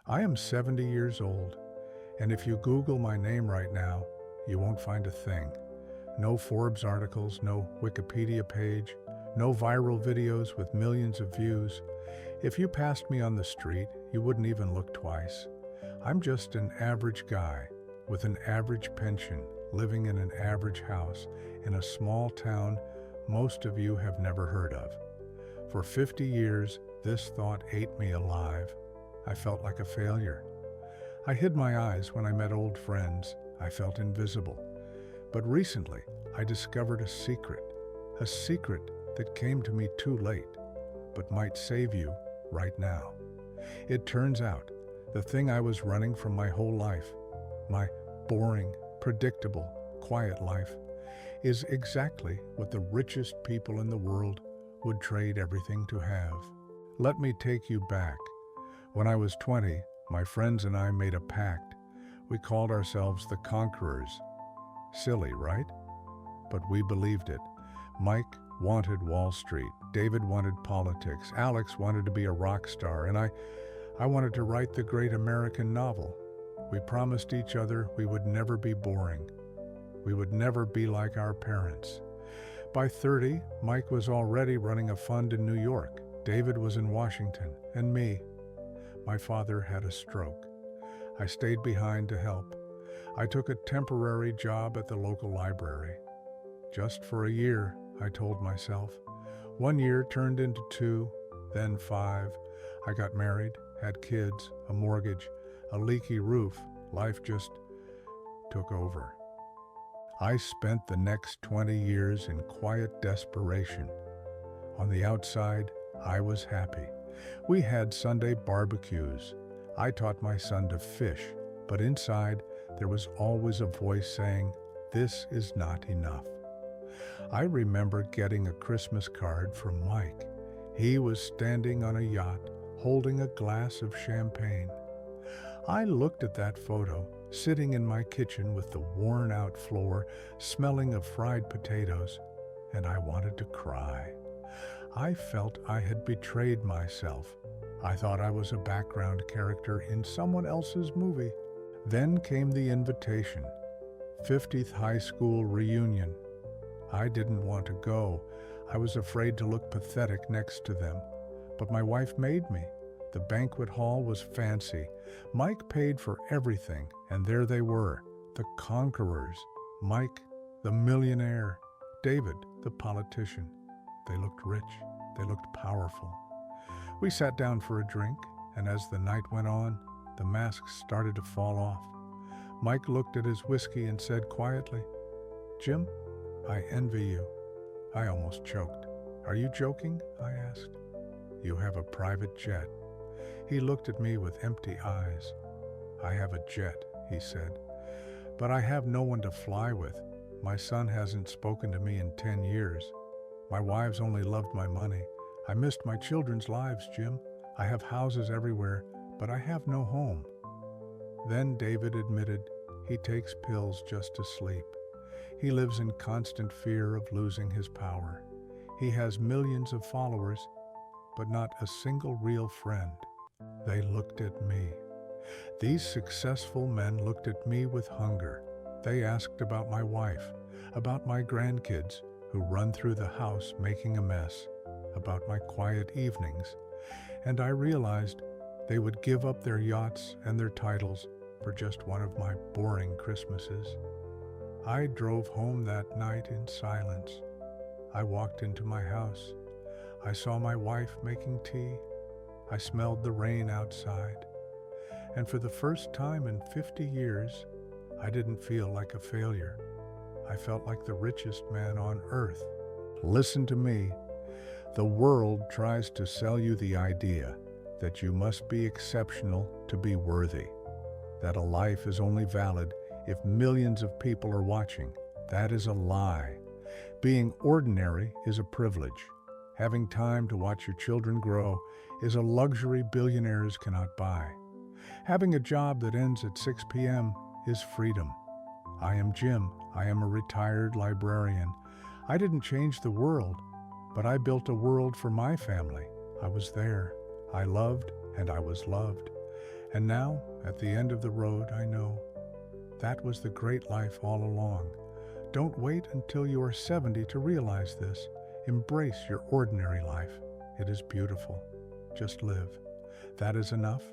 I am 70 years old, and if you Google my name right now, you won't find a thing. No Forbes articles, no Wikipedia page, no viral videos with millions of views. If you passed me on the street, you wouldn't even look twice. I'm just an average guy with an average pension, living in an average house in a small town most of you have never heard of. For 50 years, this thought ate me alive. I felt like a failure. I hid my eyes when I met old friends. I felt invisible. But recently, I discovered a secret that came to me too late, but might save you right now. It turns out, the thing I was running from my whole life, my boring, predictable, quiet life, is exactly what the richest people in the world would trade everything to have. Let me take you back. When I was 20, my friends and I made a pact. We called ourselves the Conquerors. Silly, right? But we believed it. Mike wanted Wall Street. David wanted politics. Alex wanted to be a rock star. And I wanted to write the great American novel. We promised each other we would never be boring. We would never be like our parents. By 30, Mike was already running a fund in New York. David was in Washington. And me. My father had a stroke. I stayed behind to help. I took a temporary job at the local library. Just for a year, I told myself. 1 year turned into 2, then 5. I got married, had kids, a mortgage, a leaky roof. Life just took over. I spent the next 20 years in quiet desperation. On the outside, I was happy. We had Sunday barbecues. I taught my son to fish, but inside there was always a voice saying, "This is not enough." I remember getting a Christmas card from Mike. He was standing on a yacht, holding a glass of champagne. I looked at that photo, sitting in my kitchen with the worn-out floor, smelling of fried potatoes, and I wanted to cry. I felt I had betrayed myself. I thought I was a background character in someone else's movie. Then came the invitation. 50th high school reunion. I didn't want to go. I was afraid to look pathetic next to them. But my wife made me. The banquet hall was fancy. Mike paid for everything, and there they were, the conquerors. Mike, the millionaire. David, the politician. They looked rich. They looked powerful. We sat down for a drink, and as the night went on, the masks started to fall off. Mike looked at his whiskey and said quietly, "Jim, I envy you." I almost choked. "Are you joking?" I asked. "You have a private jet." He looked at me with empty eyes. "I have a jet," he said, "but I have no one to fly with. My son hasn't spoken to me in 10 years. My wives only loved my money. I missed my children's lives, Jim. I have houses everywhere, but I have no home." Then David admitted he takes pills just to sleep. He lives in constant fear of losing his power. He has millions of followers, but not a single real friend. They looked at me. These successful men looked at me with hunger. They asked about my wife, about my grandkids who run through the house making a mess, about my quiet evenings, and I realized they would give up their yachts and their titles for just one of my boring Christmases. I drove home that night in silence. I walked into my house. I saw my wife making tea. I smelled the rain outside. And for the first time in 50 years, I didn't feel like a failure. I felt like the richest man on earth. Listen to me. The world tries to sell you the idea that you must be exceptional to be worthy, that a life is only valid if millions of people are watching. That is a lie. Being ordinary is a privilege. Having time to watch your children grow is a luxury billionaires cannot buy. Having a job that ends at 6 p.m. is freedom. I am Jim. I am a retired librarian. I didn't change the world, but I built a world for my family. I was there. I loved and I was loved. And now, at the end of the road, I know that was the great life all along. Don't wait until you are 70 to realize this. Embrace your ordinary life. It is beautiful. Just live. That is enough.